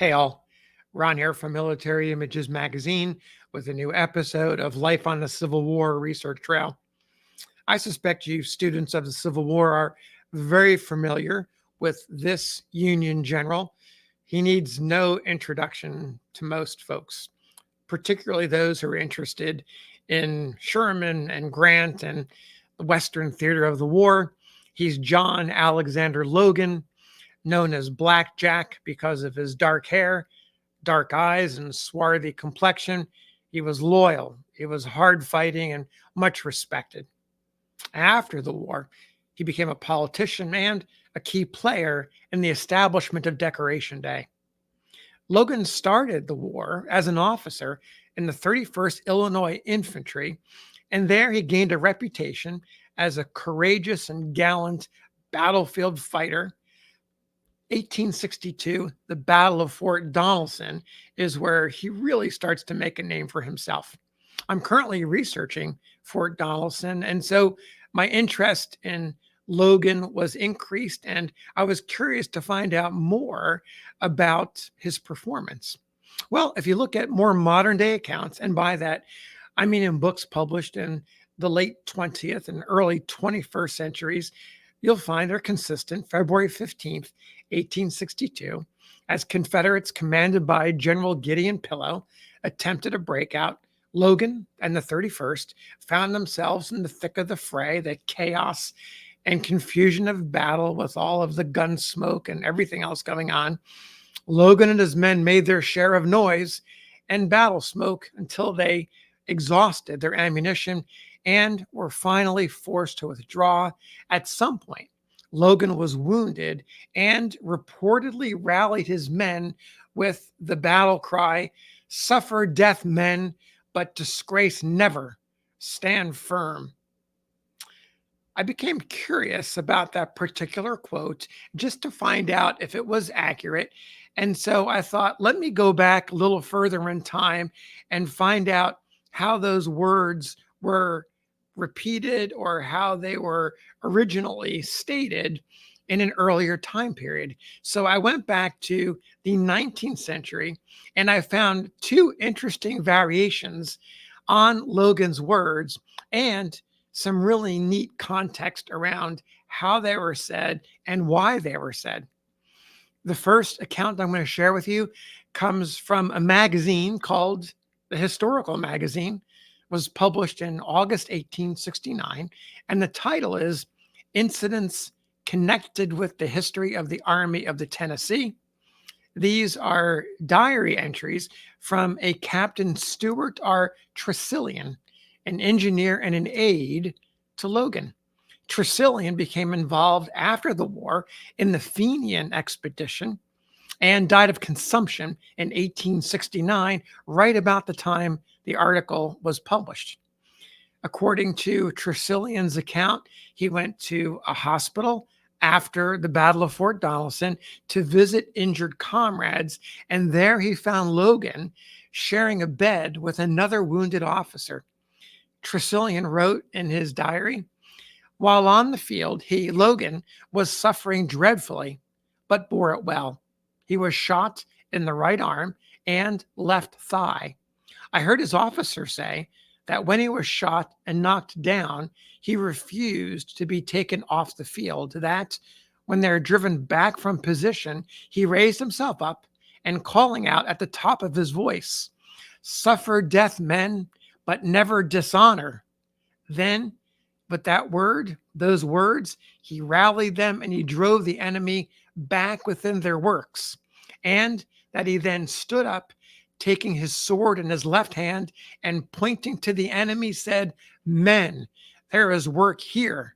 Hey all, Ron here from Military Images Magazine with a new episode of Life on the Civil War Research Trail. I suspect you students of the Civil War are very familiar with this Union general. He needs no introduction to most folks, particularly those who are interested in Sherman and Grant and the Western theater of the war. He's John Alexander Logan, known as Black Jack because of his dark hair, dark eyes, and swarthy complexion. He was loyal, he was hard fighting, and much respected. After the war, he became a politician and a key player in the establishment of Decoration Day. Logan started the war as an officer in the 31st Illinois Infantry, and there he gained a reputation as a courageous and gallant battlefield fighter. 1862, the Battle of Fort Donelson, is where he really starts to make a name for himself. I'm currently researching Fort Donelson, and so my interest in Logan was increased, and I was curious to find out more about his performance. Well, if you look at more modern day accounts, and by that, I mean in books published in the late 20th and early 21st centuries, you'll find they're consistent. February 15th, 1862, as Confederates commanded by General Gideon Pillow attempted a breakout, Logan and the 31st found themselves in the thick of the fray, the chaos and confusion of battle with all of the gun smoke and everything else going on. Logan and his men made their share of noise and battle smoke until they exhausted their ammunition and were finally forced to withdraw. At some point, Logan was wounded and reportedly rallied his men with the battle cry, "Suffer death, men, but disgrace never. Stand firm." I became curious about that particular quote just to find out if it was accurate. And so I thought, let me go back a little further in time and find out how those words were repeated or how they were originally stated in an earlier time period. So I went back to the 19th century and I found two interesting variations on Logan's words and some really neat context around how they were said and why they were said. The first account I'm going to share with you comes from a magazine called the Historical Magazine. It was published in August 1869, and the title is Incidents Connected with the History of the Army of the Tennessee. These are diary entries from a Captain Stewart R. Tresillian, an engineer and an aide to Logan. Tresillian became involved after the war in the Fenian expedition and died of consumption in 1869, right about the time the article was published. According to Tresillian's account, he went to a hospital after the Battle of Fort Donelson to visit injured comrades, and there he found Logan sharing a bed with another wounded officer. Tresillian wrote in his diary, "While on the field, Logan, was suffering dreadfully, but bore it well. He was shot in the right arm and left thigh. I heard his officer say that when he was shot and knocked down, he refused to be taken off the field, that when they're driven back from position, he raised himself up and calling out at the top of his voice, 'Suffer death, men, but never dishonor.' Then, with those words, he rallied them and he drove the enemy back within their works. And that he then stood up, taking his sword in his left hand and pointing to the enemy said, 'Men, there is work here.'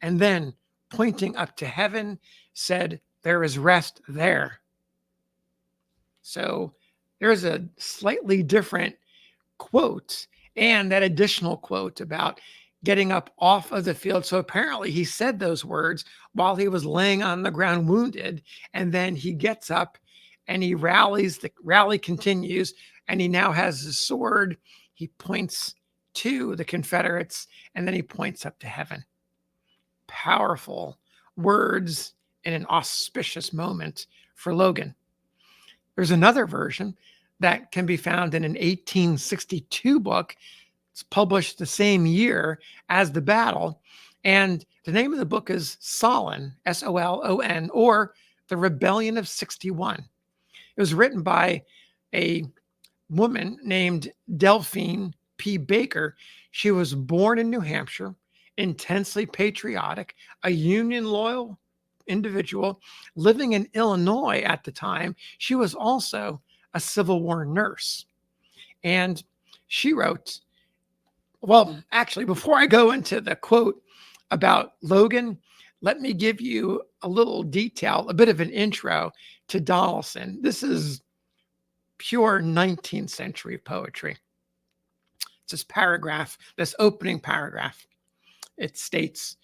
And then pointing up to heaven said, 'There is rest there.'" So there's a slightly different quote and that additional quote about getting up off of the field. So apparently he said those words while he was laying on the ground wounded, and then he gets up and he rallies. The rally continues, and he now has his sword. He points to the Confederates, and then he points up to heaven. Powerful words in an auspicious moment for Logan. There's another version that can be found in an 1862 book. It's published the same year as the battle. And the name of the book is Solon, Solon, or The Rebellion of 61. It was written by a woman named Delphine P. Baker. She was born in New Hampshire, intensely patriotic, a Union loyal individual living in Illinois at the time. She was also a Civil War nurse. And she wrote, well, actually, before I go into the quote about Logan, let me give you a little detail, a bit of an intro to Donelson. This is pure 19th century poetry. It's this paragraph, this opening paragraph. It states,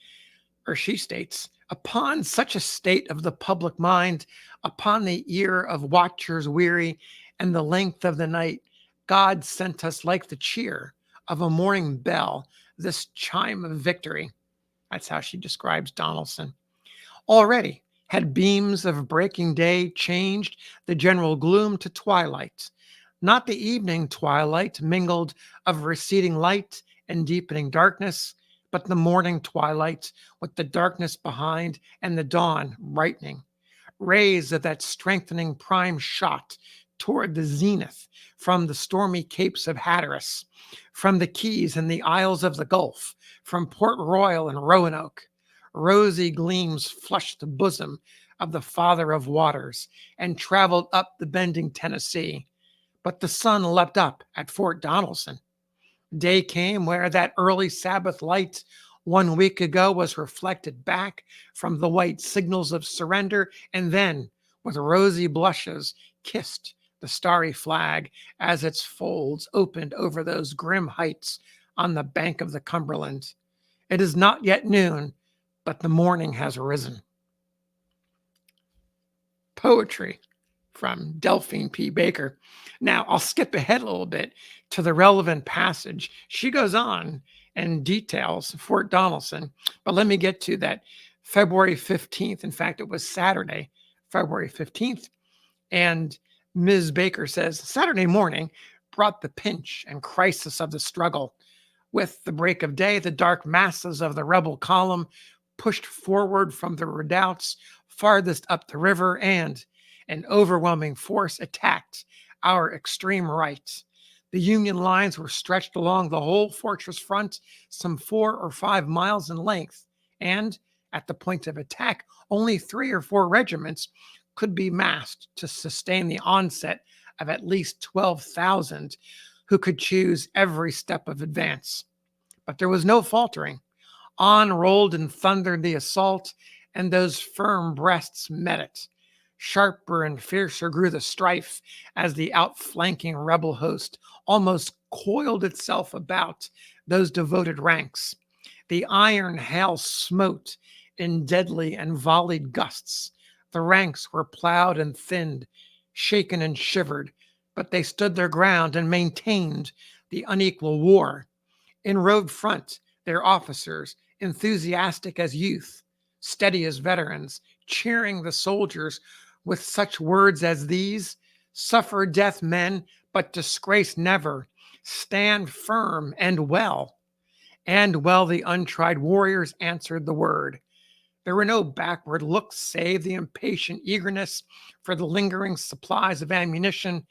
or she states, upon such a state of the public mind, upon the ear of watchers weary, and the length of the night, God sent us like the cheer of a morning bell, this chime of victory. That's how she describes Donelson. Already had beams of breaking day changed the general gloom to twilight, not the evening twilight mingled of receding light and deepening darkness, but the morning twilight with the darkness behind and the dawn brightening. Rays of that strengthening prime shot toward the zenith from the stormy capes of Hatteras, from the Keys and the Isles of the Gulf, from Port Royal and Roanoke. Rosy gleams flushed the bosom of the Father of Waters and traveled up the bending Tennessee. But the sun leapt up at Fort Donelson. Day came where that early Sabbath light 1 week ago was reflected back from the white signals of surrender, and then, with rosy blushes, kissed the starry flag as its folds opened over those grim heights on the bank of the Cumberland. It is not yet noon, but the morning has arisen. Poetry from Delphine P. Baker. Now, I'll skip ahead a little bit to the relevant passage. She goes on and details Fort Donelson, but let me get to that February 15th. In fact, it was Saturday, February 15th. And Ms. Baker says, Saturday morning brought the pinch and crisis of the struggle. With the break of day, the dark masses of the rebel column pushed forward from the redoubts farthest up the river, and an overwhelming force attacked our extreme right. The Union lines were stretched along the whole fortress front, some 4 or 5 miles in length, and at the point of attack, only 3 or 4 regiments could be massed to sustain the onset of at least 12,000 who could choose every step of advance. But there was no faltering. On rolled and thundered the assault, and those firm breasts met it. Sharper and fiercer grew the strife as the outflanking rebel host almost coiled itself about those devoted ranks. The iron hail smote in deadly and volleyed gusts. The ranks were plowed and thinned, shaken and shivered, but they stood their ground and maintained the unequal war. In road front, their officers, enthusiastic as youth, steady as veterans, cheering the soldiers with such words as these: suffer death, men, but disgrace never. Stand firm and well. And well the untried warriors answered the word. There were no backward looks save the impatient eagerness for the lingering supplies of ammunition.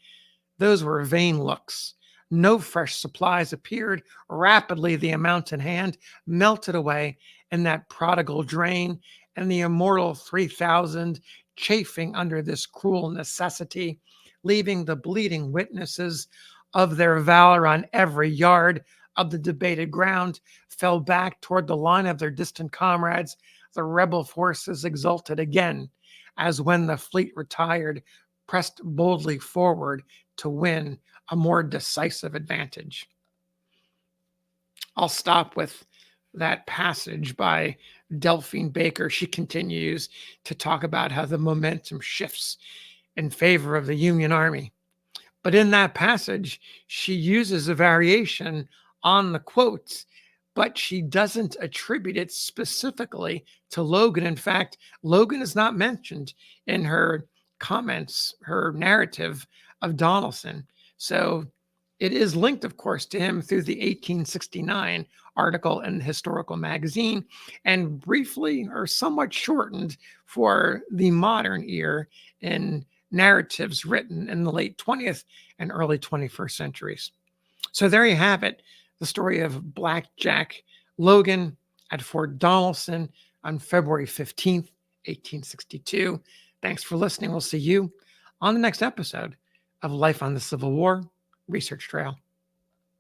Those were vain looks. No fresh supplies appeared. Rapidly the amount in hand melted away in that prodigal drain, and the immortal 3,000 chafing under this cruel necessity, leaving the bleeding witnesses of their valor on every yard of the debated ground, fell back toward the line of their distant comrades. The rebel forces exulted again, as when the fleet retired, pressed boldly forward to win a more decisive advantage. I'll stop with that passage by Delphine Baker. She continues to talk about how the momentum shifts in favor of the Union Army. But in that passage, she uses a variation on the quotes, but she doesn't attribute it specifically to Logan. In fact, Logan is not mentioned in her comments, her narrative of Donelson. So it is linked, of course, to him through the 1869 article in the Historical Magazine, and briefly or somewhat shortened for the modern ear in narratives written in the late 20th and early 21st centuries. So there you have it, the story of Black Jack Logan at Fort Donelson on February 15th, 1862. Thanks for listening. We'll see you on the next episode of Life on the Civil War Research Trail.